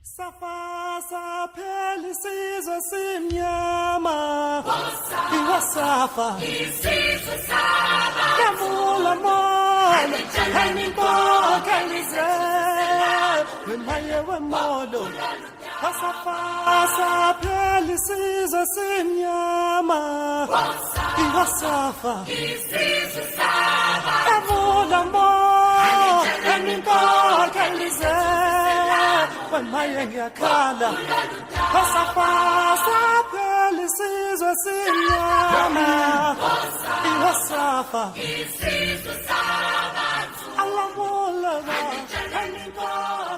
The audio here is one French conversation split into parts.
Safa s'appelle César Simyama. Iwasafa. Kamula Molo. Hanibo Kalize. Wemaye Wemolo. Safa s'appelle César Simyama. Iwasafa. Kamula Molo. Hanibo Kalize. When my young Kala, Pasapa, Pelices, or Sinyama, Iwasafa, Alamola, and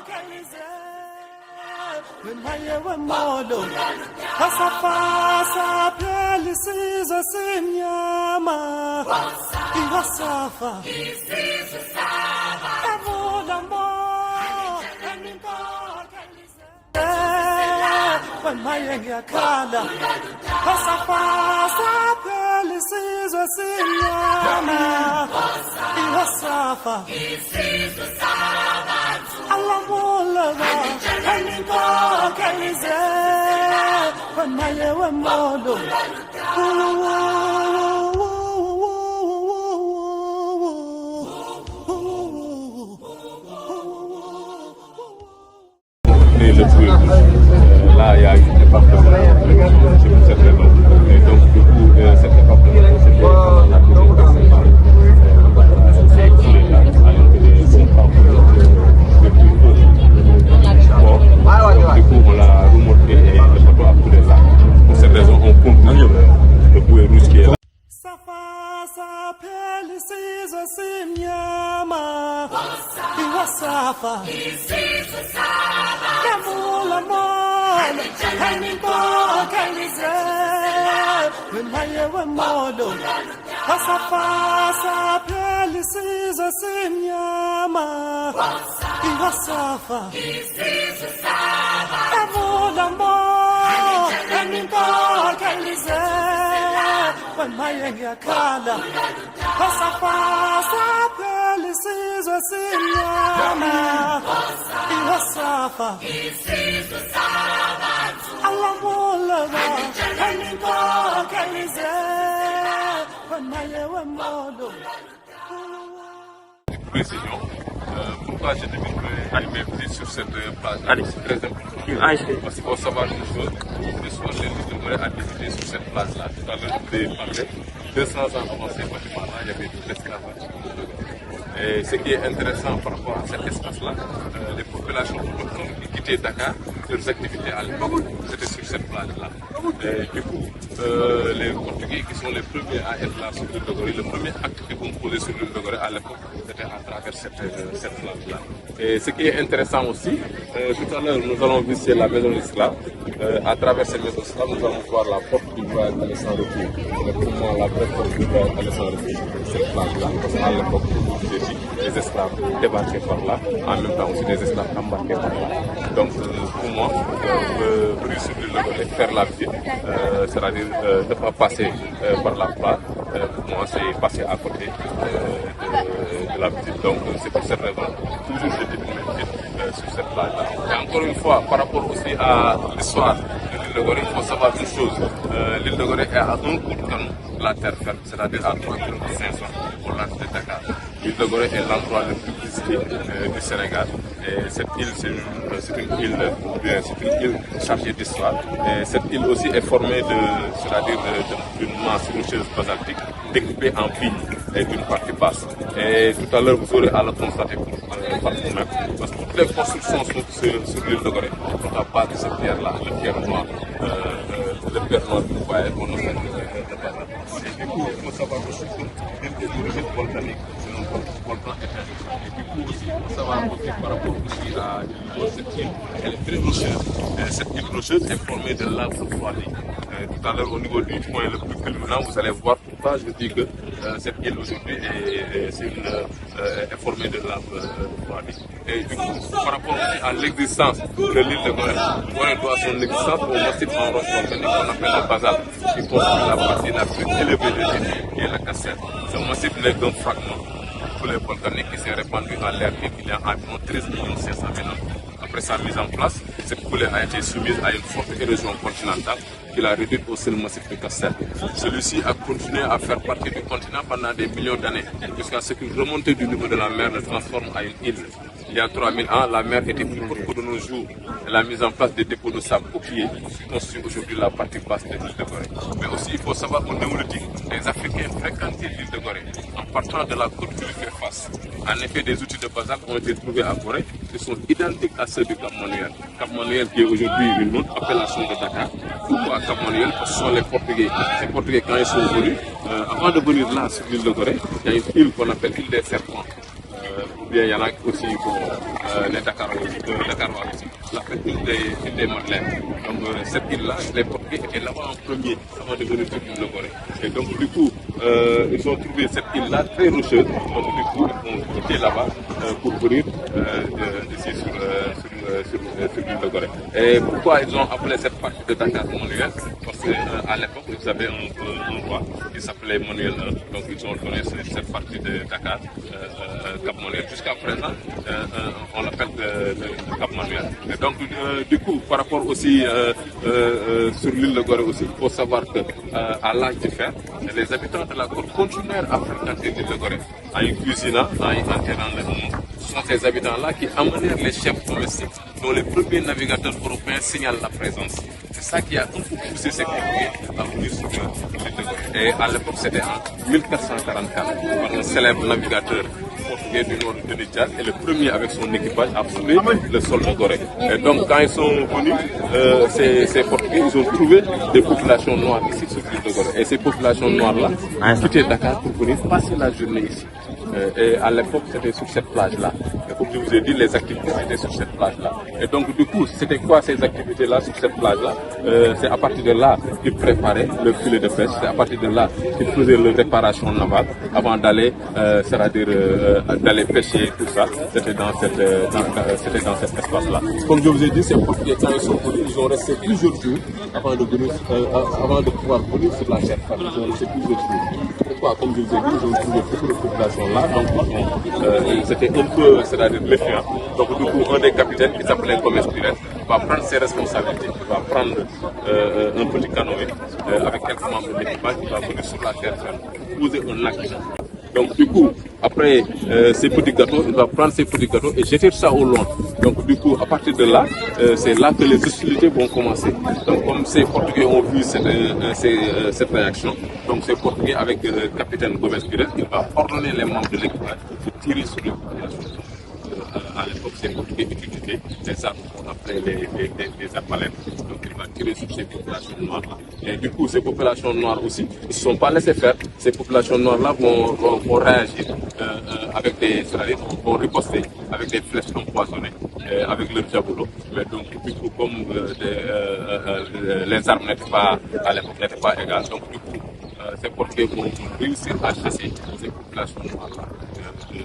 Kalize. When my young Modo, Pasapa, Pelices, or Sinyama, Iwasafa, when my young Kala, Pasapa, Pelices, or Sinyama, Iwasafa, Alamola, and Kalize, when my young Modo. Là, il y a une étape de pour cette raison. Et donc, du coup, cette étape de c'était pendant la deuxième personne. C'est écoulé là, à l'intérieur des contrats depuis peu. Du coup, on l'a remonté et le bateau a coulé là. Pour cette raison, on continue le bouée rouge qui est là. Safa s'appelle César Simyama. Iwasafa. Kamula Molo. Hanibo Kalize. Wemaye Wemolo. Safa s'appelle César Simyama. Iwasafa. Kamula Molo. Hanibo Kalize. When my young Kala, Pasapa, Pelices, or Sinyama, Iwasafa, Alamola, Hanibo Kalize, when my young Modo. Précision. Pourquoi j'ai décidé d'arriver sur cette plage? C'est très important. Parce qu'il faut savoir une chose, l'histoire de l'île a décidé sur cette plage-là. Tout à l'heure, je vous parlé. 200 ans avant ces bâtiments-là, il y avait tout l'esclavage. Et ce qui est intéressant par rapport à cet espace-là, les populations autochtones qui quittaient Dakar, leurs activités à l'époque, c'était sur cette plage-là. Du coup, les Portugais qui sont les premiers à être là sur l'île de Gorée, le premier acte qu'ils ont posé sur l'île de Gorée à l'époque, c'était à travers cette plage-là. Et ce qui est intéressant aussi, tout à l'heure nous allons visiter la maison d'esclaves. À travers cette maison d'esclaves, nous allons voir la porte du voyage aller sans retour. C'est pour moi la vraie porte du voyage aller sans retour, cette plage-là. Parce qu'à l'époque, les esclaves débarquaient par là, en même temps aussi des esclaves embarqués par là. Donc pour moi, venir sur l'île de Gorée, faire la visite, c'est-à-dire ne pas passer par la plage, pour moi c'est passer à côté de la visite. Donc c'est pour cette raison, toujours je débute mes visites sur cette plage-là. Et encore une fois, par rapport aussi à l'histoire de l'île de Gorée, il faut savoir une chose, l'île de Gorée est à un coup de canon de la terre ferme, c'est-à-dire à 3 km 500 pour l'arc de Dakar. L'île de Gorée est l'endroit le plus visité du Sénégal. Et cette île, c'est une île chargée d'histoire. Et cette île aussi est formée d'une masse rocheuse basaltique découpée en filles et d'une partie basse. Et tout à l'heure, vous aurez à le constater par vous-même. Parce que toutes les constructions sur l'île de Gorée sont à base de cette pierre-là, la pierre noire. Le pierre noire que vous voyez, on appelle le pierre noire. Et du coup, il faut savoir aussi que l'île est d'origine volcanique. Volcan éteint. Et du coup aussi, il faut savoir aussi par rapport aussi à cette île, elle est très rocheuse. Cette île rocheuse est formée de lave refroidie. Tout à l'heure, au niveau du point le plus culminant, vous allez voir pourquoi je dis que cette île aujourd'hui est formée de lave refroidie. Et du coup, par rapport aussi à l'existence de l'île de Gorée, Gorée doit son existence au massif en roche volcanique qu'on appelle le basalte, qui constitue la partie la plus élevée de l'île, qui est la cassette. Ce massif n'est qu'un fragment. Tous les volcaniques qui s'est répandu dans l'air il y a environ 13 500 000 ans. après sa mise en place, cette coulée a été soumise à une forte érosion continentale qui l'a réduite au seul massif de Castel. Celui-ci a continué à faire partie du continent pendant des millions d'années, jusqu'à ce qu'une remontée du niveau de la mer le transforme en une île. Il y a 3000 ans, la mer était plus haute que de nos jours. La mise en place des dépôts de sable coquillés constitue aujourd'hui la partie basse de l'île de Gorée. Mais aussi, il faut savoir qu'au néolithique, les Africains fréquentaient l'île de Gorée en partant de la côte qui lui fait face. En effet, des outils de basalte ont été trouvés à Gorée qui sont identiques à ceux du Cap Manuel. Cap Manuel qui est aujourd'hui une autre appellation de Dakar. Pourquoi Cap Manuel? Parce que ce sont les Portugais. Les Portugais, quand ils sont venus, avant de venir là sur l'île de Gorée, il y a une île qu'on appelle l'île des Serpents. Ou bien il y en a aussi pour les Dakarois aussi. La île des Madeleines. Donc cette île-là, les Portugais étaient là-bas en premier avant de venir sur l'île de Gorée. Et donc du coup, ils ont trouvé cette île-là très rocheuse. Donc du coup, ils ont quitté là-bas pour venir ici sur l'île de Gorée. Et pourquoi ils ont appelé cette partie de Dakar Manuel? Parce qu'à l'époque, vous avez un roi qui s'appelait Manuel I. Donc ils ont donné cette partie de Dakar, Cap Manuel. Jusqu'à présent, on l'appelle le Cap Manuel. Et donc du coup, par rapport aussi sur l'île de Gorée aussi, il faut savoir qu'à l'âge du fer, les habitants de la côte continuèrent à fréquenter l'île de Gorée en y cuisinant, en y enterrant le monde. Ce sont ces habitants-là qui amenèrent les chefs domestiques dont les premiers navigateurs européens signalent la présence. C'est ça qui a un peu poussé ces Portugais à venir sur l'île de Gorée. Et à l'époque, c'était en 1444 par un célèbre navigateur portugais du nord de Diaz et le premier avec son équipage a fouillé le sol de Gorée. Et donc quand ils sont venus, ces Portugais, ils ont trouvé des populations noires ici sur l'île de Gorée. Et ces populations noires-là quittaient Dakar pour venir passer la journée ici. Et à l'époque, c'était sur cette plage-là. Et comme je vous ai dit, les activités étaient sur cette plage-là. Et donc, du coup, c'était quoi ces activités-là sur cette plage-là? C'est à partir de là qu'ils préparaient le filet de pêche. C'est à partir de là qu'ils faisaient leur réparation navale avant d'aller, c'est-à-dire d'aller pêcher, tout ça. C'était dans cet espace-là. Comme je vous ai dit, ces Portugais, quand ils sont venus, ils ont resté plusieurs jours avant de pouvoir venir sur la terre. Ils ont resté plusieurs jours. Pourquoi? Comme je vous ai dit, ils ont trouvé beaucoup de populations là. Donc c'était un peu, c'est-à-dire méfiant. Donc du coup, un des capitaines qui s'appelait Gomes Pires va prendre ses responsabilités. Il va prendre un petit canoë avec quelques membres de l'équipage. Il va venir sur la terre ferme, poser un acte. Donc du coup, après ces petits gâteaux, il va prendre ces petits gâteaux et jeter ça au loin. Donc du coup, à partir de là, c'est là que les hostilités vont commencer. Donc comme ces Portugais ont vu cette réaction, donc ces Portugais avec le capitaine Gomes Pires, il va ordonner les membres de l'équipage de tirer sur les populations. À l'époque, ces Portugais utilisaient des armes qu'on appelait les arbalètes. Donc il va tirer sur ces populations noires. Et du coup, ces populations noires aussi ne se sont pas laissées faire. Ces populations noires-là vont réagir avec vont riposter avec des flèches empoisonnées, avec leur javelot. Mais donc, du coup, comme les armes à l'époque n'étaient pas égales, donc du coup, ces Portugais vont réussir à chasser ces populations noires-là de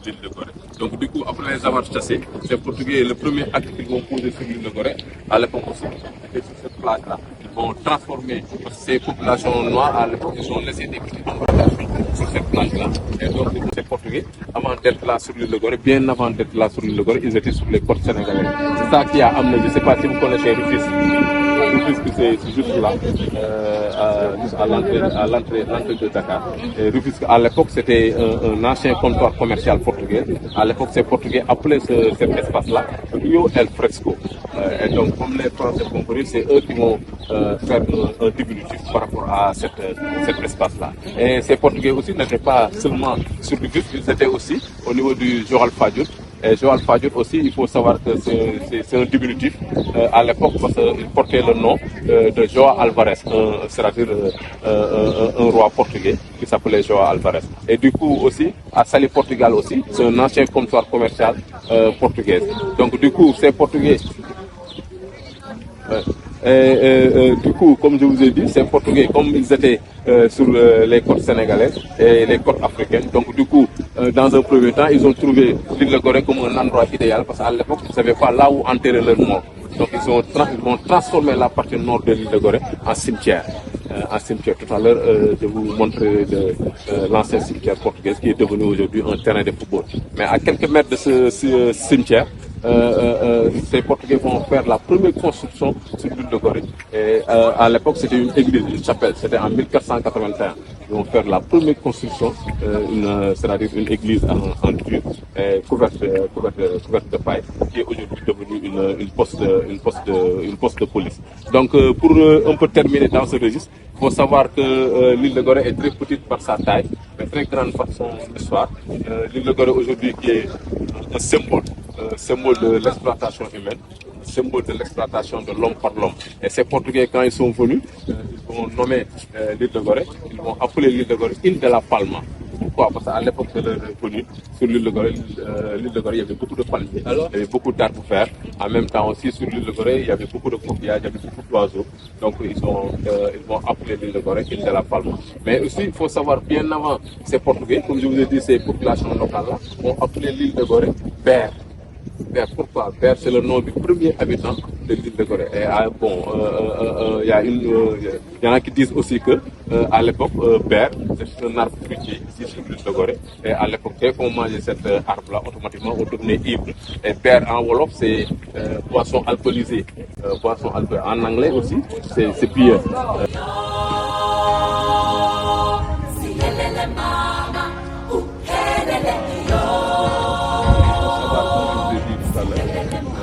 l'île de Gorée. Donc du coup, après les avoir chassés, ces Portugais, le premier acte qu'ils vont poser sur l'île de Gorée, à l'époque aussi, c'était sur cette plage-là. Ils vont transformer ces populations noires, à l'époque, ils ont laissé des petites embarcations sur cette plage-là. Et donc, ces Portugais, avant d'être là sur l'île de Gorée, bien avant d'être là sur l'île de Gorée, ils étaient sur les côtes sénégalaises. C'est ça qui a amené, je ne sais pas si vous connaissez Rufisque. Rufisque, c'est juste là, juste à l'entrée de Dakar. Et Rufisque, à l'époque, c'était un ancien comptoir commercial portugais. À l'époque, ces Portugais appelaient cet espace-là Rio El Fresco. Et donc, comme les Français vont venir, c'est eux qui vont faire un diminutif par rapport à cet espace-là. Et ces Portugais aussi n'étaient pas seulement sur Rufisque, ils étaient aussi au niveau du Joal Fadiouth. Et Joal Fadiouth aussi, il faut savoir que c'est un diminutif à l'époque parce qu'il portait le nom de João Alvarez, c'est-à-dire un roi portugais qui s'appelait João Alvarez. Et du coup aussi, à Saly Portugal aussi, c'est un ancien comptoir commercial portugais. Donc du coup, ces Portugais... du coup, comme je vous ai dit, ces Portugais, comme ils étaient sur les côtes sénégalaises et les côtes africaines, donc du coup, dans un premier temps, ils ont trouvé l'île de Gorée comme un endroit idéal parce qu'à l'époque, ils ne savaient pas là où enterrer leur mort. Donc ils vont transformer la partie nord de l'île de Gorée en cimetière. Tout à l'heure, je vous montrerai l'ancien cimetière portugais qui est devenu aujourd'hui un terrain de football. Mais à quelques mètres de ce cimetière, ces Portugais vont faire la première construction sur l'île de Gorée. Et à l'époque, c'était une église, une chapelle. C'était en 1481. Ils vont faire la première construction, c'est-à-dire une église en dur, couverte de paille, qui est aujourd'hui devenue une poste de police. Donc, pour un peu terminer dans ce registre, il faut savoir que l'île de Gorée est très petite par sa taille, mais très grande par son histoire. L'île de Gorée aujourd'hui qui est un symbole de l'exploitation humaine, symbole de l'exploitation de l'homme par l'homme. Et ces Portugais, quand ils sont venus, ils vont nommer l'île de Gorée, ils vont appeler l'île de Gorée île de la Palma. Pourquoi? Parce qu'à l'époque de leur venue, sur l'île de Gorée, il y avait beaucoup de palmiers, il y avait beaucoup d'arbres verts. En même temps aussi, sur l'île de Gorée, il y avait beaucoup de coquillages, il y avait beaucoup d'oiseaux. Donc ils vont appeler l'île de Gorée île de la Palma. Mais aussi, il faut savoir, bien avant ces Portugais, comme je vous ai dit, ces populations locales-là, ont appelé l'île de Gorée Ber. Ber, pourquoi? Ber, c'est le nom du premier habitant de l'île de Gorée. Et il y en a qui disent aussi que à l'époque, Ber, c'est un arbre fruitier ici sur l'île de Gorée. Et à l'époque, dès qu'on mangeait cet arbre-là, automatiquement, on devenait ivre. Et Ber en Wolof, c'est boisson alcoolisée. En anglais aussi, c'est beer.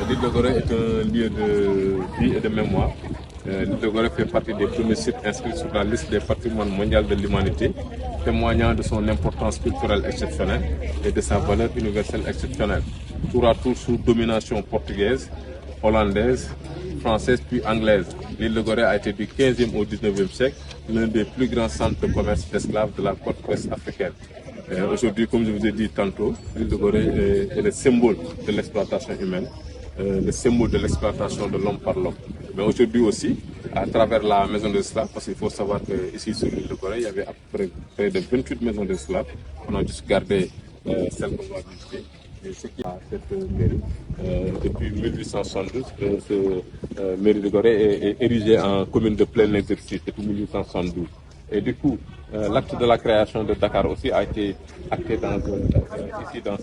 L'île de Gorée est un lieu de vie et de mémoire. L'île de Gorée fait partie des premiers sites inscrits sur la liste des patrimoines mondial de l'humanité, témoignant de son importance culturelle exceptionnelle et de sa valeur universelle exceptionnelle. Tour à tour sous domination portugaise, hollandaise, française puis anglaise. L'île de Gorée a été du 15e au 19e siècle l'un des plus grands centres de commerce d'esclaves de la côte ouest africaine. Aujourd'hui, comme je vous ai dit tantôt, l'île de Gorée est le symbole de l'exploitation humaine, le symbole de l'exploitation de l'homme par l'homme. Mais aujourd'hui aussi, à travers la maison d'esclaves, parce qu'il faut savoir qu'ici sur l'île de Gorée, il y avait à peu près près de 28 maisons d'esclaves. On a juste gardé celle qu'on va visiter. Et ce qui a cette mairie, depuis 1872, cette mairie de Gorée est érigée en commune de plein exercice depuis 1872. Et du coup, l'acte de la création de Dakar aussi a été acté ici dans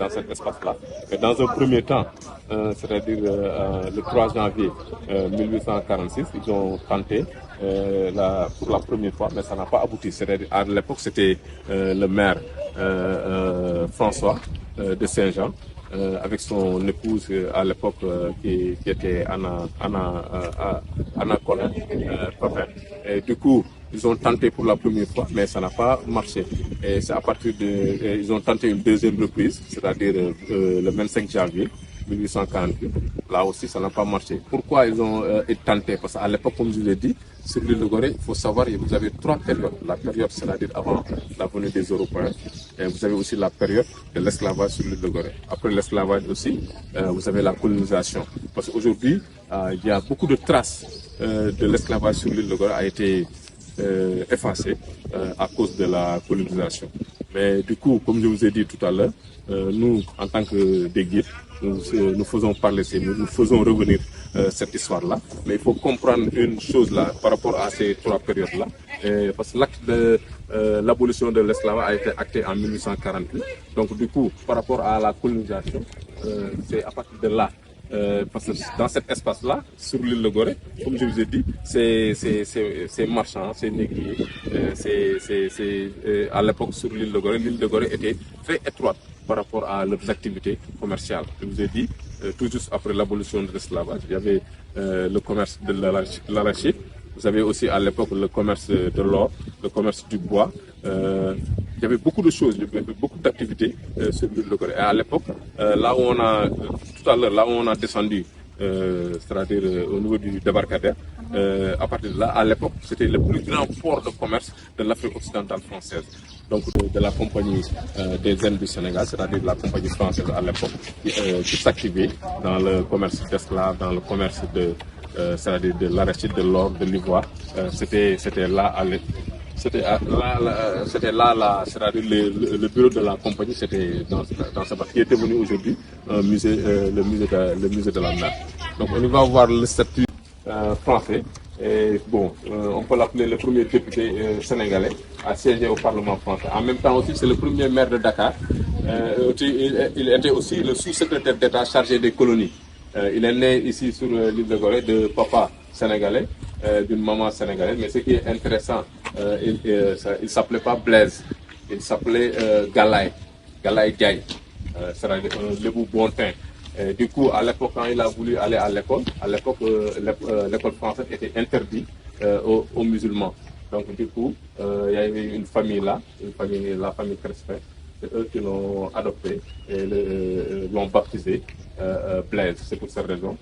cet espace-là. Et dans un premier temps, c'est-à-dire le 3 janvier 1846, ils ont tenté pour la première fois, mais ça n'a pas abouti. C'est-à-dire à l'époque, c'était le maire François de Saint-Jean, avec son épouse à l'époque qui était Anna Colin Papin. Et du coup, ils ont tenté pour la première fois, mais ça n'a pas marché. Et c'est à partir ils ont tenté une deuxième reprise, c'est-à-dire le 25 janvier 1848. Là aussi, ça n'a pas marché. Pourquoi ils ont tenté? Parce qu'à l'époque, comme je vous l'ai dit, sur l'île de Gorée, il faut savoir que vous avez trois périodes. La période, c'est-à-dire avant la venue des Européens. Et vous avez aussi la période de l'esclavage sur l'île de Gorée. Après l'esclavage aussi, vous avez la colonisation. Parce qu'aujourd'hui, il y a beaucoup de traces de l'esclavage sur l'île de Gorée a été effacé à cause de la colonisation. Mais du coup, comme je vous ai dit tout à l'heure, nous, en tant que des guides, nous faisons parler ces mots, nous faisons revenir cette histoire-là. Mais il faut comprendre une chose là par rapport à ces trois périodes-là. Parce que l'acte de l'abolition de l'esclavage a été acté en 1848. Donc du coup, par rapport à la colonisation, c'est à partir de là. Parce que dans cet espace-là, sur l'île de Gorée, comme je vous ai dit, c'est marchand, c'est négrier. À l'époque, sur l'île de Gorée était très étroite par rapport à leurs activités commerciales. Je vous ai dit, tout juste après l'abolition de l'esclavage, il y avait le commerce de l'arachide. Vous avez aussi à l'époque le commerce de l'or, le commerce du bois. Il y avait beaucoup de choses, il y avait beaucoup d'activités sur l'île de Gorée. Et à l'époque, là où on a descendu, c'est-à-dire au niveau du débarcadère, à partir de là, à l'époque, c'était le plus grand port de commerce de l'Afrique occidentale française. Donc de la compagnie des Indes du Sénégal, c'est-à-dire la compagnie française à l'époque, qui s'activait dans le commerce d'esclaves, dans le commerce c'est-à-dire de l'arachide, de l'or, de l'ivoire. C'était là c'est-à-dire le bureau de la compagnie, c'était dans ce bar qui est devenu aujourd'hui le musée de la mer. Donc on va voir le statut français. Et bon, on peut l'appeler le premier député sénégalais à siéger au Parlement français. En même temps aussi, c'est le premier maire de Dakar Il était aussi le sous-secrétaire d'État chargé des colonies. Il est né ici sur l'île de Gorée de papa sénégalais, d'une maman sénégalaise. Mais ce qui est intéressant, il s'appelait pas Blaise, il s'appelait Galaye Diaye, c'est-à-dire un Lébou Bontin. Du coup, à l'époque, quand il a voulu aller à l'école, l'école française était interdite aux musulmans. Donc du coup, il y avait une famille là, la famille Crespin. C'est eux qui l'ont adopté et l'ont baptisé Blaise. C'est pour cette raison.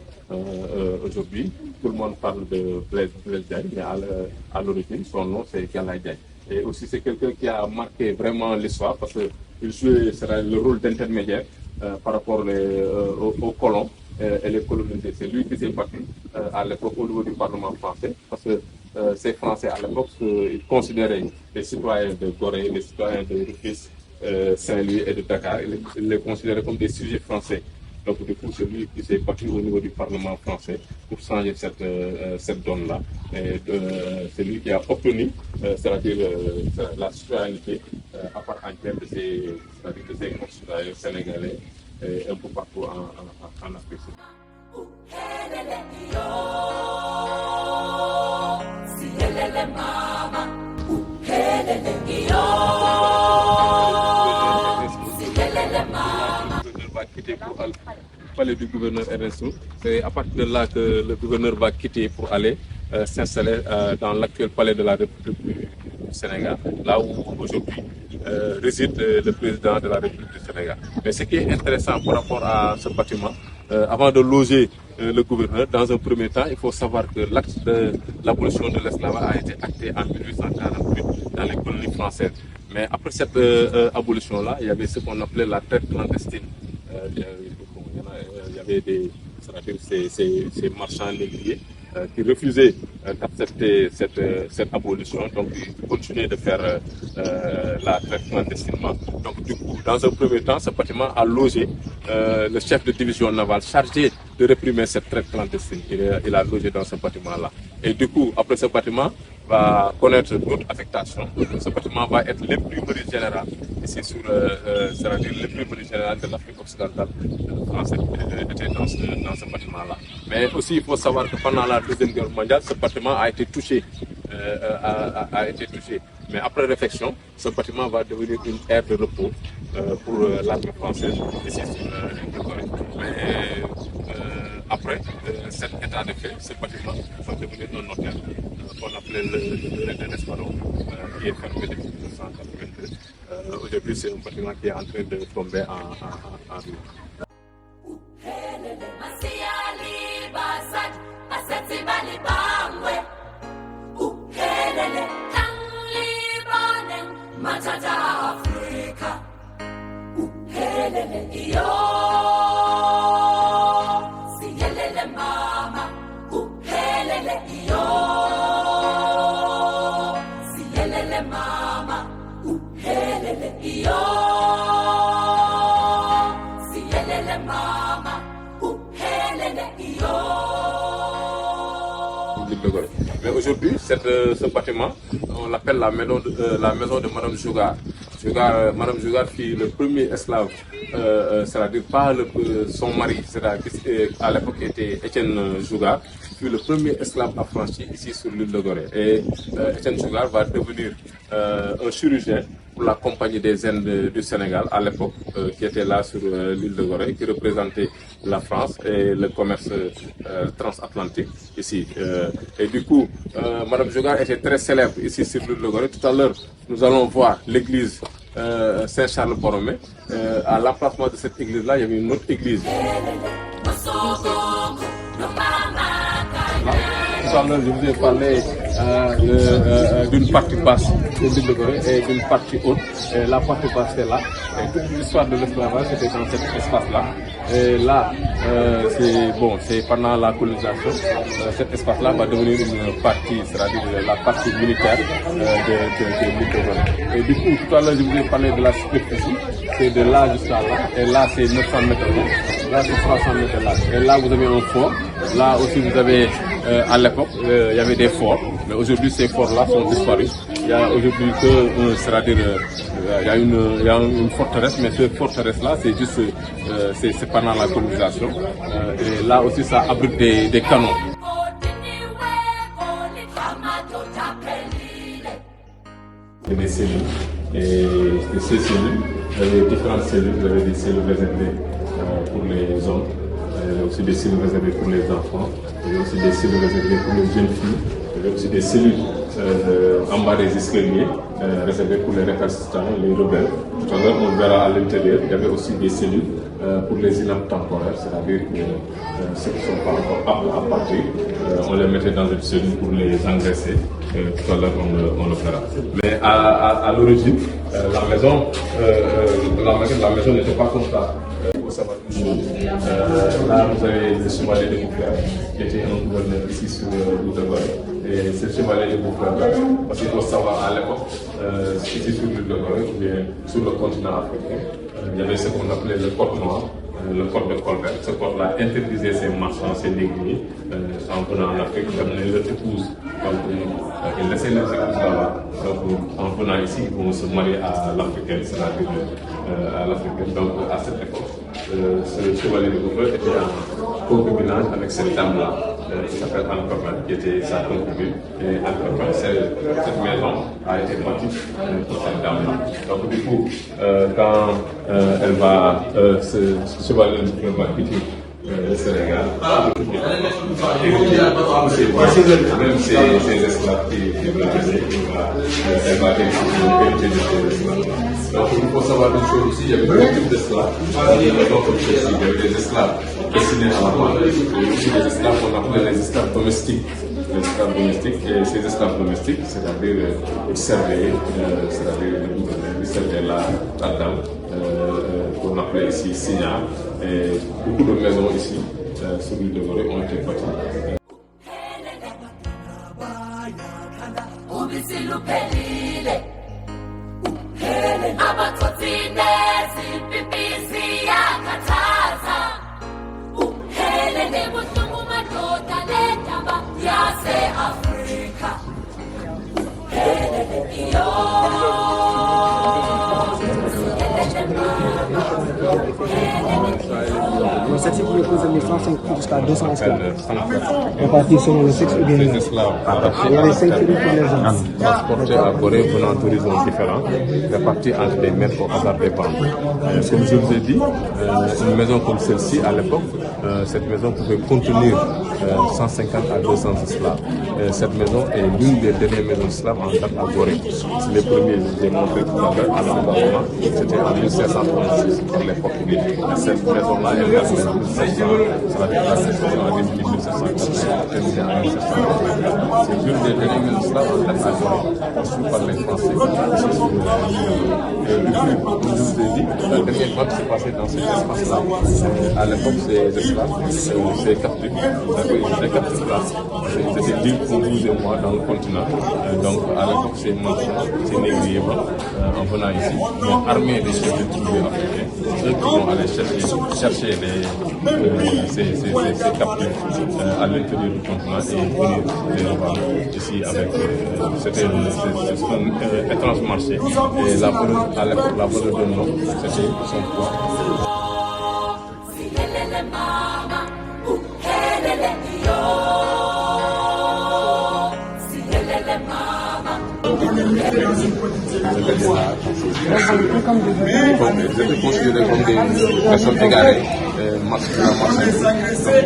Aujourd'hui, tout le monde parle de Blaise Diaye, mais à l'origine, son nom c'est Galaye Diaye. Et aussi, c'est quelqu'un qui a marqué vraiment l'histoire parce qu'il jouait le rôle d'intermédiaire par rapport aux colons et les colonisés. C'est lui qui s'est battu à l'époque au niveau du Parlement français parce que ces Français à l'époque, ils considéraient les citoyens de Gorée, les citoyens de Rufisque, Saint-Louis et de Dakar, ils les considéraient comme des sujets français. Donc du coup, c'est lui qui s'est battu au niveau du Parlement français pour changer cette donne-là. C'est lui qui a obtenu, c'est-à-dire la citoyenneté à part entière de ces concitoyens sénégalais un peu partout en Afrique. Va quitter pour aller au palais du gouverneur Ernesto. C'est à partir de là que le gouverneur va quitter pour aller s'installer dans l'actuel palais de la République du Sénégal, là où aujourd'hui réside le président de la République du Sénégal. Mais ce qui est intéressant par rapport à ce bâtiment, avant de loger le gouverneur, dans un premier temps, il faut savoir que l'acte de l'abolition de l'esclavage a été acté en 1848 dans les colonies françaises. Mais après cette abolition-là, il y avait ce qu'on appelait la traite clandestine. Il y avait ces marchands négriers qui refusaient d'accepter cette abolition, donc ils continuaient de faire la traite clandestinement. Donc du coup, dans un premier temps, ce bâtiment a logé le chef de division navale chargé de réprimer cette traite clandestine. Il a logé dans ce bâtiment-là. Et du coup, après ce bâtiment va connaître d'autres affectations. Ce bâtiment va être l'imprimerie générale, ici sur c'est-à-dire l'imprimerie générale de l'Afrique occidentale française était dans ce bâtiment-là. Mais aussi, il faut savoir que pendant la Deuxième Guerre mondiale, ce bâtiment a été touché. Mais après réflexion, ce bâtiment va devenir une aire de repos pour l'armée française ici sur l'île de Gorée. Mais après cet état de fait, ce bâtiment va devenir un hôtel qu'on appelait le Espadon, qui est fermé depuis 1982. Aujourd'hui, c'est un bâtiment qui est en train de tomber en ruine. Mais aujourd'hui, ce bâtiment, on l'appelle la maison de Madame Jougar. Madame Jougar fut le premier esclave, c'est-à-dire pas son mari, c'est-à-dire à l'époque était Étienne Jougar, fut le premier esclave affranchi ici sur l'île de Gorée. Et Étienne Jougar va devenir un chirurgien pour la compagnie des Indes du Sénégal à l'époque, qui était là sur l'île de Gorée, qui représentait la France et le commerce transatlantique ici. Et du coup, Madame Jougar était très célèbre ici sur l'île de Gorée. Tout à l'heure, nous allons voir l'église Saint-Charles-Borromée. À l'emplacement de cette église-là, il y avait une autre église. Tout à l'heure, je vous ai parlé d'une partie basse de l'île de Gorée et d'une partie haute. Et la partie basse c'est là. Et toute l'histoire de l'esclavage était dans cet espace-là. Et là, c'est pendant la colonisation, cet espace-là va devenir une partie, c'est-à-dire la partie militaire de l'île de Gorée. Et du coup, tout à l'heure, je vous ai parlé de la superficie. C'est de là jusqu'à là. Et là, c'est 900 mètres long. Là, c'est 300 mètres large. Et là, vous avez un fort Là aussi, vous avez, à l'époque, il y avait des forts, mais aujourd'hui, ces forts-là sont disparus. Il y a aujourd'hui que, c'est-à-dire, il y a une forteresse, mais cette forteresse-là, c'est juste, c'est pendant la colonisation. Et là aussi, ça abrite des canons. Il y a des cellules, et ces cellules, vous avez différentes cellules, vous avez des cellules réservées pour les hommes, il y a aussi des cellules réservées pour les enfants, il y a aussi des cellules réservées pour les jeunes filles, il y a aussi des cellules en bas des escaliers réservées pour les récalcitrants, les rebelles. Tout à l'heure, on verra à l'intérieur, il y avait aussi des cellules pour les inaptes temporaires, c'est-à-dire ceux qui ne sont pas encore aptes à partir, on les mettait dans une cellule pour les engraisser. Tout à l'heure, on le fera. Mais à l'origine, la maison n'était pas comme ça. Il faut savoir une chose. Là, vous avez le chevalier de Boufflers, qui était un gouverneur ici sur l'île de Gorée. Et ce chevalier de Boufflers, parce qu'il faut savoir à l'époque, ici sur l'île de Gorée, ou bien sur le continent africain, il y avait ce qu'on appelait le code noir. Le code de Colbert, ce code-là interdisait ces marchands, ces négriers, en venant en Afrique, d'amener leur épouse. Donc, ils laissaient leurs épouses là-bas. Donc, en venant ici, ils vont se marier à l'Africaine, c'est-à-dire à l'Africaine. Donc, à cette époque, ce chevalier de Boufflers était en concubinage avec cette dame-là. Il s'appelle Anne Coppin, qui était sa concubine. Et Anne Coppin, cette maison a été bâtie pour cette dame-là. Donc, du coup, quand elle va, ce chevalier de Boufflers va quitter le Sénégal, même ses esclaves qui vont rester, elle va hériter de ses esclaves. Donc il faut savoir une chose aussi, il y avait beaucoup types d'esclaves. Il y avait des esclaves destinés à la vente, et aussi des esclaves qu'on appelait les esclaves domestiques. Les esclaves domestiques, et ces esclaves domestiques, c'est-à-dire ils servaient, c'est-à-dire le gouverneur, ils servaient la dame, qu'on appelait ici Signal. Et beaucoup de maisons ici, sur l'île de Gorée, ont été bâties. Celle-ci pouvait poser 1150 jusqu'à 200 esclaves. Répartis selon le sexe ou bien les esclaves. Il y avait 5 cellules pour les hommes. Transportés à Gorée venant d'horizons différents, répartis entre des maîtres au hasard des bandes. Comme je vous ai dit, une maison comme celle-ci, à l'époque, cette maison pouvait contenir 150 à 200 esclaves. Cette maison est l'une des dernières maisons esclaves en date à Gorée. C'est les premiers, je l'ai montré tout à l'heure, à l'embarquement. C'était en 1736, pour l'époque. Cette maison-là, elle date de 1700, ça va être la saison à 1780, terminée en 1784. C'est l'une des dernières maisons esclaves en date à Gorée, construite par les Français. Et depuis, comme je vous ai dit, la dernière fois qui s'est passée dans cet espace-là, à l'époque, ces esclaves, ces captifs, les captifs là, c'était libre pour vous et moi dans le continent. Donc à l'époque, ces marchands, ces négriers en venant ici, vont armer les chefs de tribus africains, eux qui vont aller chercher ces captifs à l'intérieur du continent et venir les revendre ici avec. C'était un étrange marché. Et la valeur, à l'époque, la valeur de l'homme, c'était son poids. Ils étaient considérés comme des personnes égarées, c'est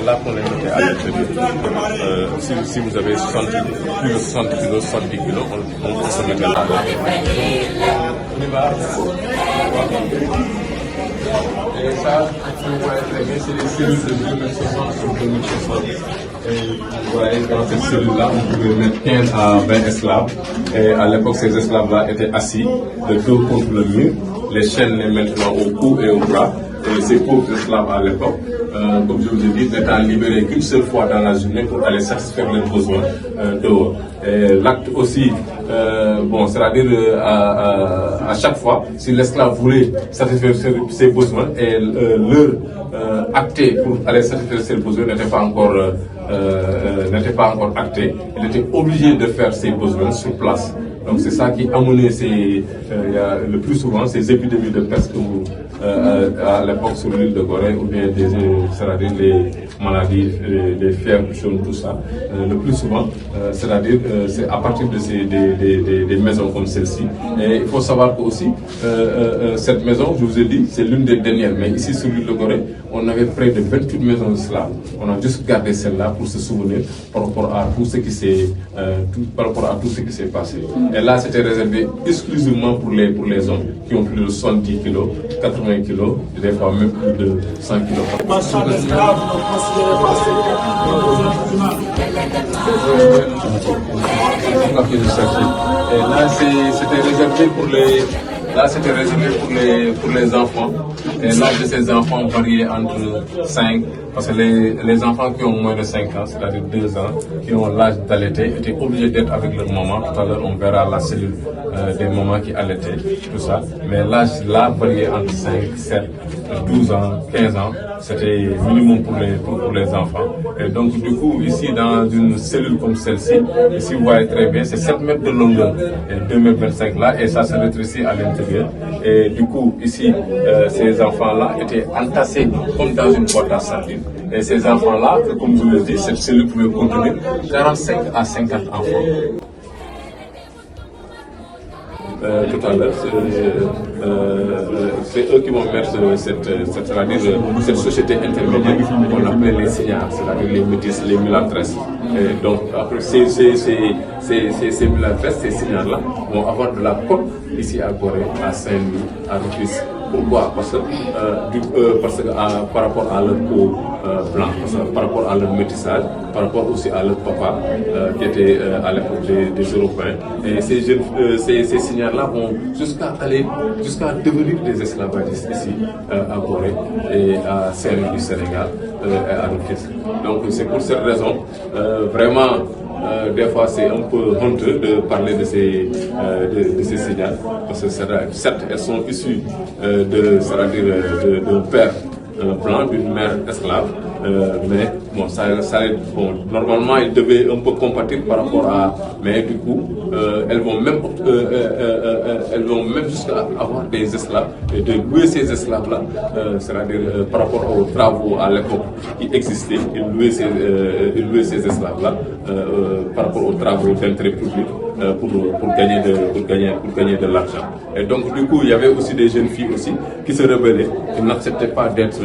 là qu'on les mettait à l'intérieur. Si vous avez plus de 60 kg, 70 kg, on se mettait là. On y va. Et ça, vous voyez très bien, c'est les cellules de 2060 sur 2060. Et vous voyez, dans cette cellule-là, on pouvait mettre 15 à 20 esclaves. Et à l'époque, ces esclaves-là étaient assis, le dos contre le mur, les chaînes les maintenant au cou et au bras. Et ces pauvres esclaves à l'époque, comme je vous ai dit, n'étant libérés qu'une seule fois dans la journée pour aller satisfaire leurs besoins dehors. L'acte aussi bon, c'est-à-dire à chaque fois, si l'esclave voulait satisfaire ses besoins et l'heure actée pour aller satisfaire ses besoins n'était pas encore actée, il était obligé de faire ses besoins sur place. Donc c'est ça qui a amené le plus souvent ces épidémies de peste à l'époque sur l'île de Gorée, ou bien c'est-à-dire les maladies, les fièvres jaunes, tout ça. Le plus souvent, c'est-à-dire c'est à partir de des maisons comme celle-ci. Et il faut savoir que aussi cette maison, je vous ai dit, c'est l'une des dernières. Mais ici sur l'île de Gorée, on avait près de 28 maisons d'esclaves. On a juste gardé celle-là pour se souvenir par rapport à tout ce qui s'est passé. Et là, c'était réservé exclusivement pour les hommes qui ont plus de 70 kilos, 80 kilos, des fois même plus de 100 kilos. Marchand d'esclaves ne considérez pas ces Et là, c'était réservé pour les enfants. Et l'âge de ces enfants variait entre 5, parce que les enfants qui ont moins de 5 ans, c'est-à-dire 2 ans, qui ont l'âge d'allaiter, étaient obligés d'être avec leur maman. Tout à l'heure, on verra la cellule des mamans qui allaitaient, tout ça. Mais l'âge là variait entre 5, 7, 12 ans, 15 ans. C'était minimum pour les enfants. Et donc, du coup, ici, dans une cellule comme celle-ci, ici, vous voyez très bien, c'est 7 mètres de longueur et 2 mètres 25 là, et ça se rétrécit à l'intérieur. Et du coup, ici, ces enfants-là étaient entassés comme dans une boîte à sardines. Et ces enfants-là, comme je vous l'ai dit, cette cellule pouvait contenir 45 à 50 enfants. Tout à l'heure, c'est eux qui vont mettre cette société intermédiaire qu'on appelle les signards, c'est-à-dire les métis, les mulâtresses. Et donc, après, ces mulâtresses, ces signards-là vont avoir de la cote ici à Gorée, à Saint-Louis, à Rufisque. Pourquoi? Parce que par rapport à leur peau blanche, par rapport à leur métissage, par rapport aussi à leur papa qui était à l'époque des Européens. Et ces signards-là vont jusqu'à devenir des esclavagistes ici à Gorée et à Saint-Louis du Sénégal et à Rufisque. Donc c'est pour cette raison vraiment. Des fois, c'est un peu honteux de parler de ces signards, parce que certes, elles sont issues d'un père blanc, d'une mère esclave, mais bon, normalement, ils devaient un peu compatir par rapport à. Mais du coup, elles vont même jusqu'à avoir des esclaves et de louer ces esclaves-là, c'est-à-dire par rapport aux travaux à l'époque qui existaient, ils louaient ces esclaves-là par rapport aux travaux d'intérêt public. Pour gagner de l'argent. Et donc du coup il y avait aussi des jeunes filles aussi qui se rebellaient, qui n'acceptaient pas d'être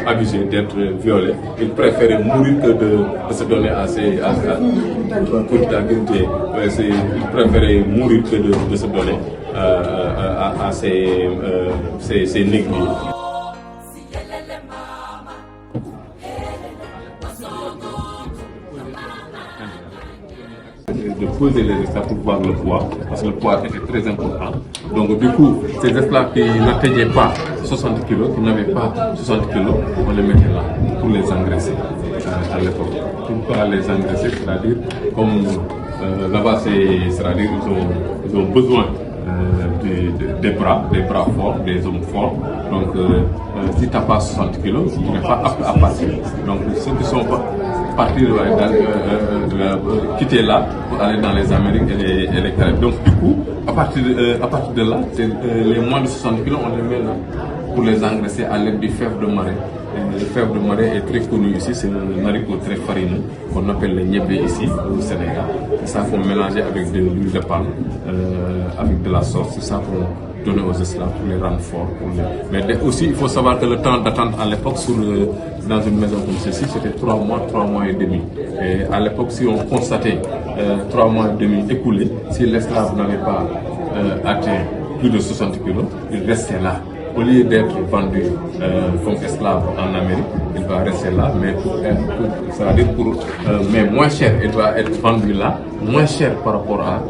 abusées, d'être violées. Ils préféraient mourir que de se donner à ils préféraient mourir que de se donner à ces négriers. De poser les esclaves pour voir le poids, parce que le poids était très important. Donc du coup, ces esclaves qui n'atteignaient pas 60 kg, qui n'avaient pas 60 kg, on les mettait là pour les engraisser à l'époque. Pourquoi les engraisser? C'est-à-dire, comme là-bas, c'est-à-dire ils ont besoin des bras forts, des hommes forts. Donc si tu n'as pas 60 kg, tu n'es pas apte à partir. Donc ceux qui sont partir quitter là pour aller dans les Amériques et les Caraïbes. Donc du coup, à partir de là, les moins de 60 kg, on les met là pour les engraisser à l'aide du fèvre de marée. Le fèvre de marée est très connu ici, c'est un haricot très farineux qu'on appelle le niébé ici au Sénégal. C'est ça qu'on mélange avec de l'huile de palme, avec de la sauce, c'est ça qu'on donner aux esclaves pour les rendre forts. Mais aussi, il faut savoir que le temps d'attente à l'époque dans une maison comme celle-ci, c'était 3 mois et demi. Et à l'époque, si on constatait 3 mois et demi écoulés, si l'esclave n'avait pas atteint plus de 60 kg, il restait là. Au lieu d'être vendu comme esclave en Amérique, il va rester là, mais mais moins cher. Il va être vendu là, moins cher par rapport à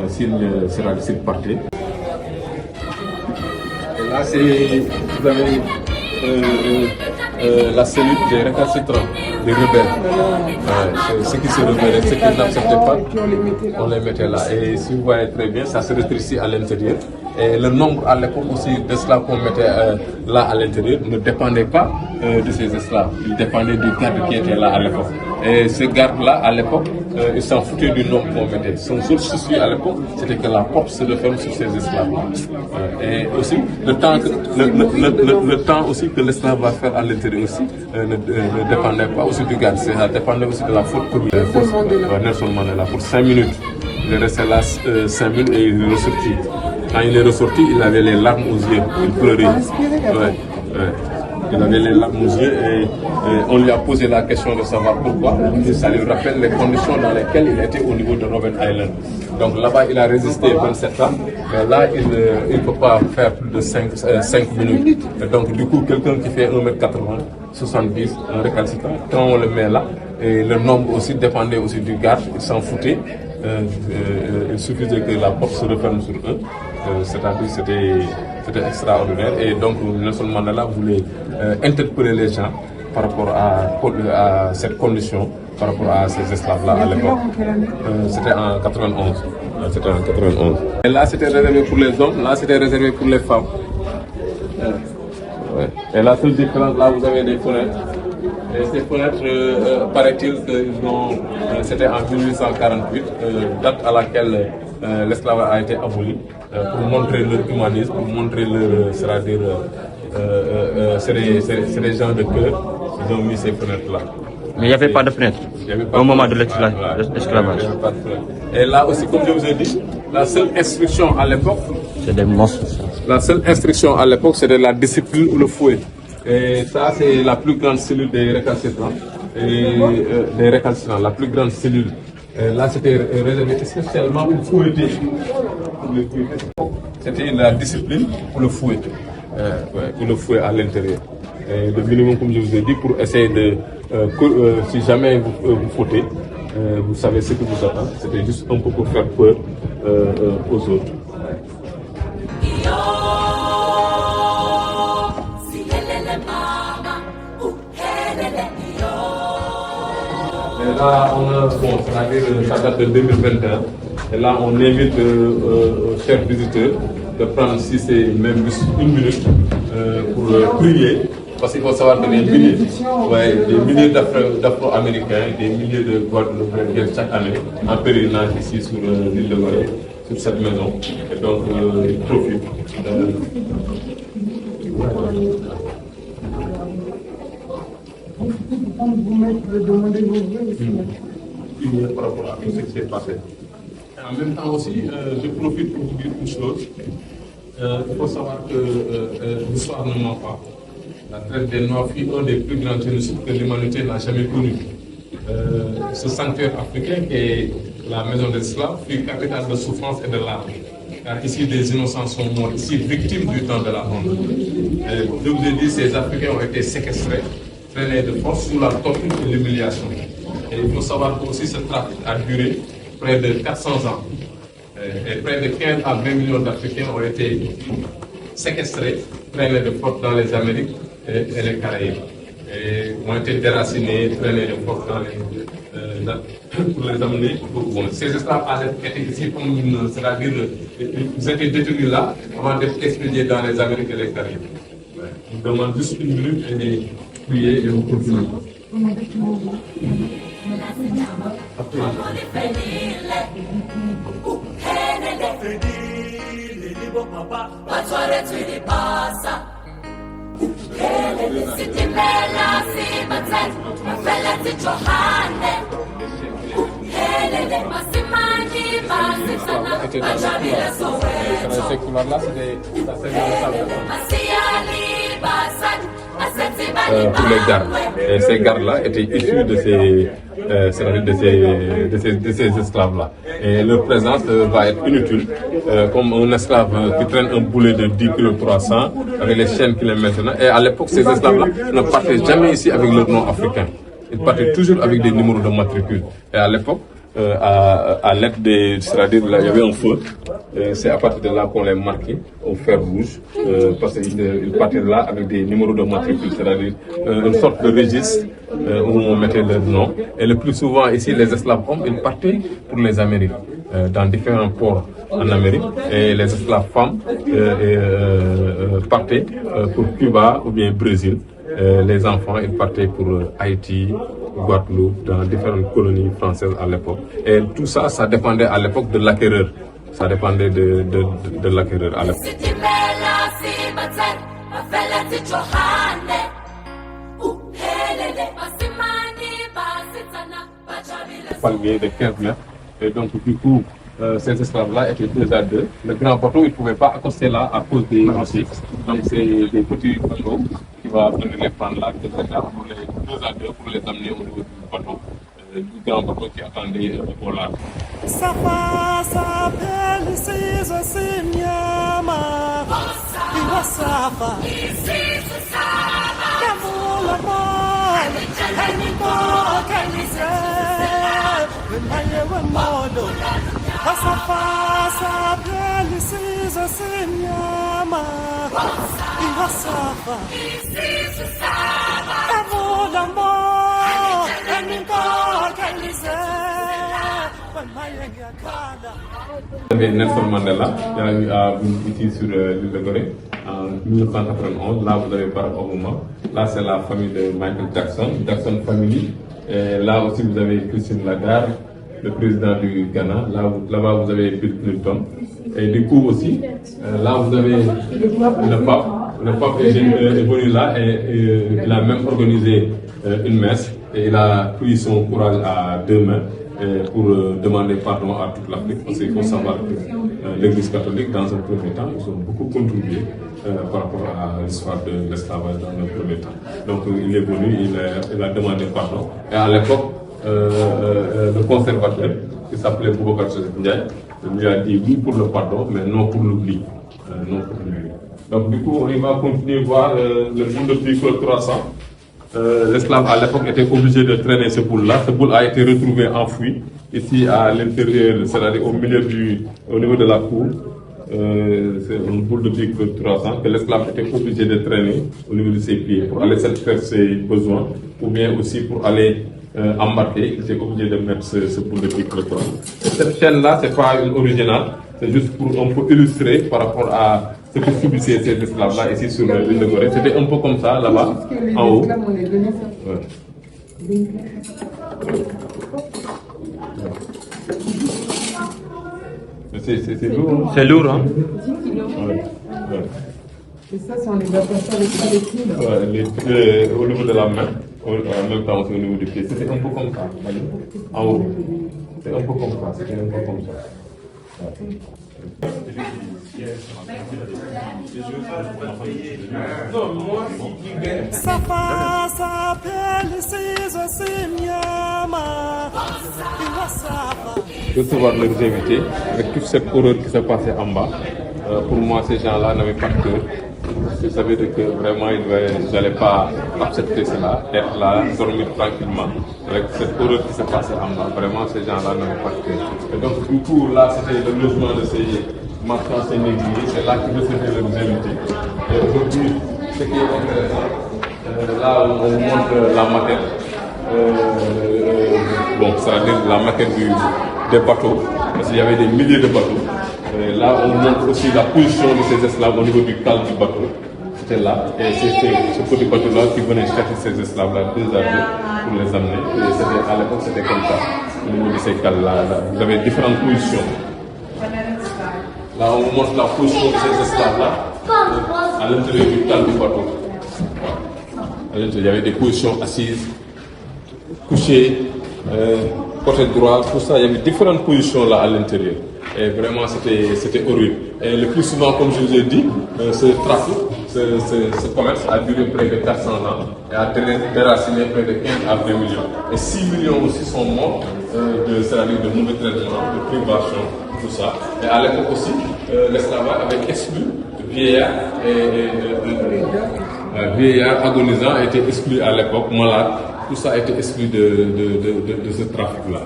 s'il partait. Et là, vous avez la cellule des récalcitrants, des rebelles. Ceux qui se rebellaient, ceux qui n'acceptaient pas, on les mettait là. Et si vous voyez très bien, ça se rétrécit à l'intérieur. Et le nombre à l'époque aussi d'esclaves qu'on mettait là à l'intérieur ne dépendait pas de ces esclaves. Il dépendait du garde qui était là à l'époque. Et ce garde-là, à l'époque, il s'en foutait du nombre qu'on mettait. Son seul souci à l'époque, c'était que la porte se referme sur ces esclaves-là. Et aussi, le temps aussi que l'esclave va faire à l'intérieur aussi ne dépendait pas aussi du garde. Ça dépendait aussi de la faute que Nelson Mandela. Pour 5 minutes, il est resté là 5 minutes et il est ressorti. Quand il est ressorti, il avait les larmes aux yeux, il pleurait. Il avait les larmes aux yeux et on lui a posé la question de savoir pourquoi. Et ça lui rappelle les conditions dans lesquelles il était au niveau de Robben Island. Donc là-bas, il a résisté 27 ans, mais là, il ne peut pas faire plus de 5 minutes. Et donc, du coup, quelqu'un qui fait 1m80, 70, un récalcitrant, quand on le met là, et le nombre aussi dépendait aussi du garde, il s'en foutait. Il suffisait que la porte se referme sur eux. C'est-à-dire c'était extraordinaire. Et donc Nelson Mandela voulait interpeller les gens par rapport à cette condition, par rapport à ces esclaves-là à l'époque. C'était en 91. Et là, c'était réservé pour les hommes, là, c'était réservé pour les femmes. Et la seule différence, là, vous avez des fenêtres. Et ces fenêtres, paraît-il c'était en 1848, date à laquelle l'esclavage a été aboli, pour montrer leur humanisme, pour montrer leur, c'est-à-dire, c'est des gens de cœur, ils ont mis ces fenêtres-là. Mais il n'y avait pas de fenêtre au moment de l'esclavage. Et là aussi, comme je vous ai dit, la seule instruction à l'époque, c'est des monstres. La seule instruction à l'époque, c'était la discipline ou le fouet. Et ça, c'est la plus grande cellule des récalcitrants. La plus grande cellule. Là, c'était réservé spécialement pour fouetter. C'était la discipline pour le fouet. Pour le fouet à l'intérieur. Le minimum, comme je vous ai dit, pour essayer de... si jamais vous fautez, vous savez ce que vous attend. C'était juste un peu pour faire peur aux autres. Et là, ça date de 2021. Et là, on invite chers visiteurs de prendre, si c'est même juste une minute, pour prier. Parce qu'il faut savoir que des milliers d'Afro-Américains, des milliers de Guadeloupéens viennent chaque année en pèlerinage ici sur l'île de Gorée, sur cette maison. Et donc, ils profitent. Par rapport à tout ce qui s'est passé. En même temps aussi, je profite pour vous dire une chose. Il faut savoir que l'histoire ne ment pas. La traite des Noirs fut un des plus grands génocides que l'humanité n'a jamais connu. Ce sanctuaire africain, qui est la maison des esclaves, fut capitale de souffrance et de larmes. Car ici, des innocents sont morts, ici, victimes du temps de la honte. Je vous ai dit, ces Africains ont été séquestrés, traînés de force sous la torture et l'humiliation. Et il faut savoir que aussi ce trafic a duré près de 400 ans. Et près de 15 à 20 millions d'Africains ont été séquestrés, traînés de force dans les Amériques et les Caraïbes. Et ont été déracinés, traînés de force pour les amener. Ces esclaves étaient ici comme c'est-à-dire ils étaient détenus là avant d'être expédiés dans les Amériques et les Caraïbes. On demande juste une minute et prier et on continue. Pour les gardes. Et ces gardes-là étaient issus de ces esclaves-là. Et leur présence va être inutile, comme un esclave qui traîne un boulet de 10 kg 300 avec les chaînes qu'il est maintenant. Et à l'époque, ces esclaves-là ne partaient jamais ici avec leur nom africain. Ils partaient toujours avec des numéros de matricule. Et à l'époque, à l'aide des... C'est-à-dire, là, il y avait un feu. C'est à partir de là qu'on les marquait au fer rouge, parce qu'ils partaient là avec des numéros de matricule, c'est-à-dire une sorte de registre où on mettait leur nom. Et le plus souvent ici, les esclaves hommes, ils partaient pour les Amériques, dans différents ports en Amérique, et les esclaves femmes partaient pour Cuba ou bien Brésil. Les enfants, ils partaient pour Haïti, Guadeloupe, dans différentes colonies françaises à l'époque. Et tout ça, ça dépendait à l'époque de l'acquéreur. Ça dépendait de l'acquéreur à l'époque. Palmier de 15 mètres. Et donc, du coup, ces esclaves-là étaient 2 à 2. Le grand bateau, il ne pouvait pas accoster là à cause des rochers. Donc, c'est des petits bateaux qui vont venir les prendre là, pour les 2 à 2 pour les amener au niveau du bateau. Du grand bateau qui attendait au large. Nelson Mandela, qui a eu à ici sur l'île de Gorée en 1991. Là, vous avez Barack Obama. Là, c'est la famille de Michael Jackson, Jackson Family. Et là aussi, vous avez Christine Lagarde, le président du Ghana. Là-bas, vous avez Bill Clinton. Et du coup aussi, là, vous avez le pape. Le pape est venu là et il a même organisé une messe. Et il a pris son courage à 2 mains pour demander pardon à toute l'Afrique. Parce qu'il faut savoir que l'Église catholique, dans un premier temps, ils ont beaucoup contribué par rapport à l'histoire de l'esclavage dans un premier temps. Donc il est venu, il a demandé pardon. Et à l'époque, le conservateur, qui s'appelait Boubacar Sosek Ndiaye, lui a dit oui pour le pardon, mais non pour l'oubli. Donc du coup, on va continuer voir le boule de Bicol 300. L'esclave à l'époque était obligé de traîner ce boule-là. Ce boule a été retrouvé enfoui ici à l'intérieur, c'est-à-dire au niveau de la cour. C'est une boule de Bicol 300 que l'esclave était obligé de traîner au niveau de ses pieds pour aller satisfaire ses besoins, ou bien aussi pour aller embarquer. Il était obligé de mettre ce boule de Bicol 300. Cette chaîne-là, c'est pas une originale, c'est juste pour un peu illustrer par rapport à ce que subissaient ces esclaves-là ici sur l'île de Gorée. C'était un peu comme ça, là-bas, en haut. Ouais. C'est lourd. C'est lourd, hein? Ouais. Ouais. Et ça, c'est en les passant avec ça, les pieds, là. Au niveau de la main, en même temps aussi au niveau du pied. C'était un peu comme ça, en haut. C'était un peu comme ça, c'était un peu comme ça. Ouais. Recevoir leurs invités avec toute cette horreur qui se passait en bas. Pour moi, ces gens-là n'avaient pas de cœur. Je savais que vraiment, ils n'allaient pas accepter cela, être là, dormir tranquillement. Avec cette horreur qui se passait en bas, vraiment, ces gens-là n'avaient pas de cœur. Et donc, du coup, là, c'était le logement de ces marchands, ces négriers. C'est là qu'ils recevaient leurs invités. Et aujourd'hui, ce qui est intéressant, là, on montre la maquette. Bon, c'est-à-dire la maquette des bateaux, parce qu'il y avait des milliers de bateaux. Et là, on montre aussi la position de ces esclaves au niveau du cale du bateau. C'était là, et c'était ce petit bateau-là qui venait chercher ces esclaves-là 2 à 2 pour les amener. Et à l'époque, c'était comme ça, au niveau de ces cales-là. Vous avez différentes positions. Là, on vous montre la position de ces esclaves-là à l'intérieur du cale du bateau. À l'intérieur, il y avait des positions assises, couchées, côté droit, tout ça. Il y avait différentes positions là à l'intérieur. Et vraiment, c'était horrible. Et le plus souvent, comme je vous ai dit, ce trafic, ce commerce a duré près de 400 ans et a déraciné près de 15 à 20 millions. Et 6 millions aussi sont morts c'est-à-dire de mauvais traitements, de privation, tout ça. Et à l'époque aussi, l'esclavage avait exclu vieillards agonisants étaient exclus à l'époque, malades. Tout ça a été exclu de ce trafic-là.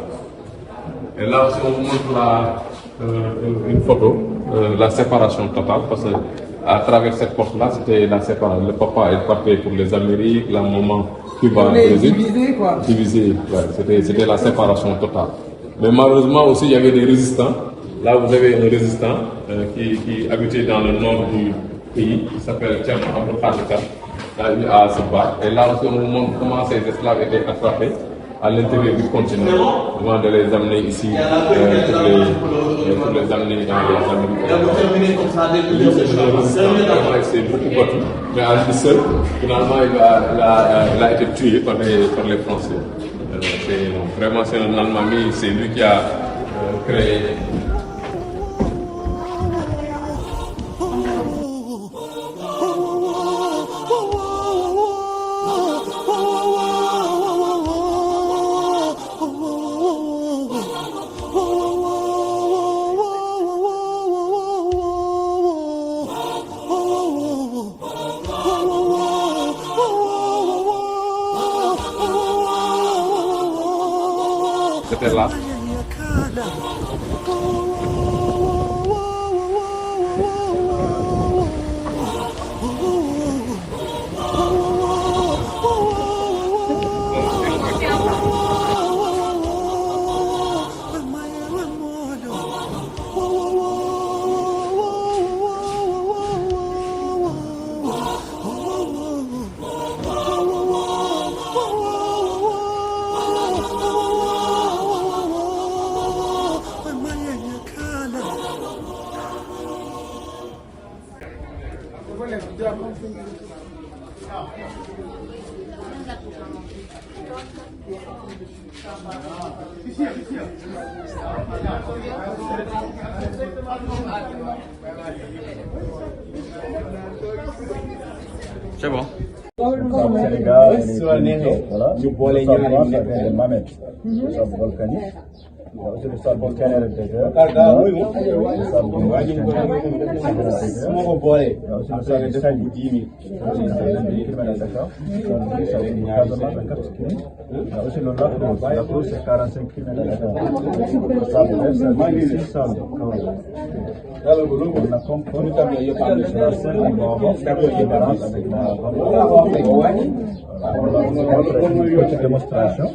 Et là aussi, on vous montre une photo, la séparation totale, parce que à travers cette porte-là, c'était la séparation. Le papa est parti pour les Amériques, la maman Cuba, On est divisé, quoi. Divisé, ouais, c'était la séparation totale. Mais malheureusement aussi, il y avait des résistants. Là, vous avez un résistant qui habitait dans le nord du pays, qui s'appelle Tcherno Abdou Khadika, à se battre. Et là aussi, on vous montre comment ces esclaves étaient attrapés à l'intérieur du continent, avant de les amener ici, pour les amener dans les Amériques. Il s'est beaucoup battu, mais à lui seul, finalement, il a été tué par les Français. Vraiment, c'est un Allemand, c'est lui qui a créé. C'était là. C'est bon. Sénégal, voilà. Le Mamet, le sable volcanique. C'est le sable volcanique du désert. Le sable volcanique du Sali. Aussi le lac Rose, c'est 45 km. Le sable vert, c'est 6 sables. On a compris la scène avec la petite démonstration. Là,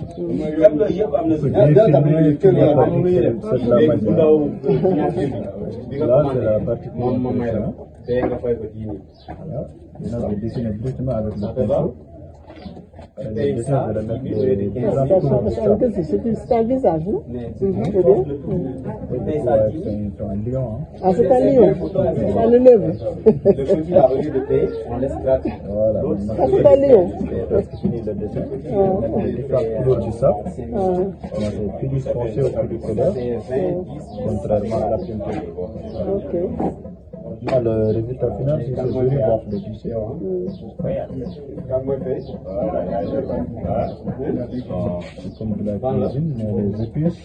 c'est la partie on a dessiné directement avec le pinceau. C'est un visage, non? C'est un lion. Ah, c'est un lion. C'est un lion. Voilà. Ah, c'est un lion. C'est fini le dessin. On a différentes couleurs du sable. On a des finis foncés au plus de couleur, contrairement à la peinture. Ok. Là, le résultat final, c'est ce joli blanc de tissu. C'est comme de la cuisine, mais les épices.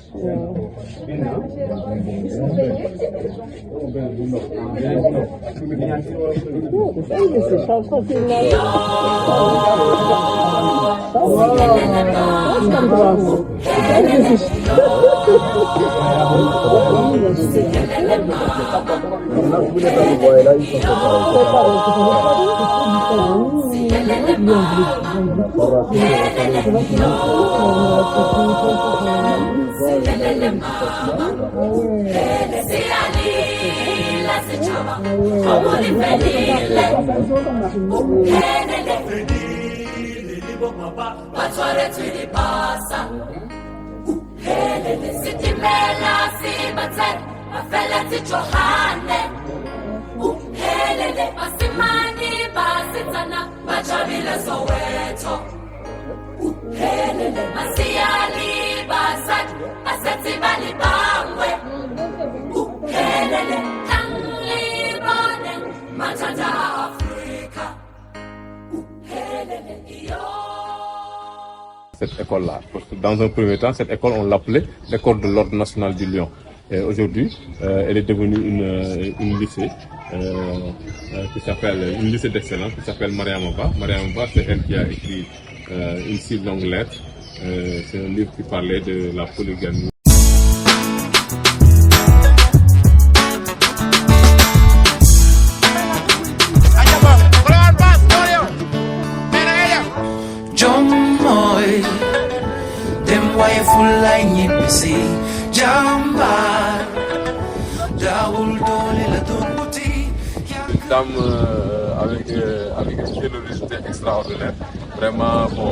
Là, ils sont cette école-là. Parce que dans un premier temps, cette école, on l'appelait l'école de l'Ordre national du Lion. Et aujourd'hui, elle est devenue une lycée qui s'appelle une lycée d'excellence qui s'appelle Mariamaba. Mariamaba, c'est elle qui a écrit une si longue lettre. C'est un livre qui parlait de la polygamie. waaye fulay ñibbisi jàmbaar daawul doole la doon wuti. Une dame avec une générosité extraordinaire. Vraiment, bon,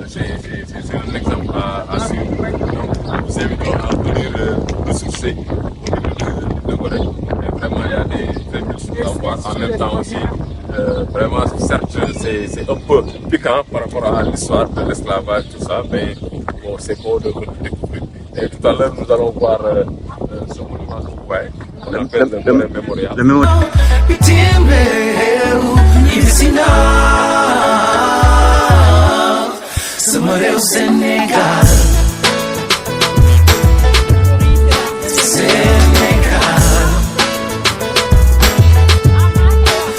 c'est un exemple à suivre. Donc, nous invitons à venir ressourcer au niveau de Gorée. Vraiment, il y a des très belles choses à voir. En même temps aussi, vraiment, certes, c'est un peu piquant par rapport à l'histoire de l'esclavage, tout ça, mais bon, c'est beau de découvrir. Et tout à l'heure, nous allons voir ce monument que vous voyez. On appelle le mémorial. Sama réew Sénégal Sénégal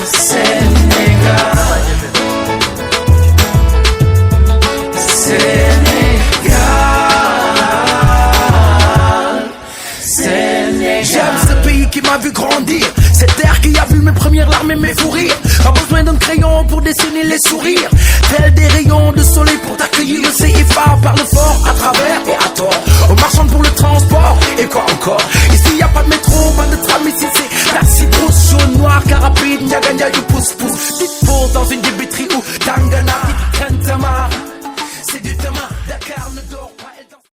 Sénégal Sénégal. J'aime ce pays qui m'a vu grandir, cette terre qui a vu mes premières larmes et mes fous rires. Pas besoin d'un crayon pour dessiner les sourires, tels des rayons de soleil pour t'accueillir. Le CFA par le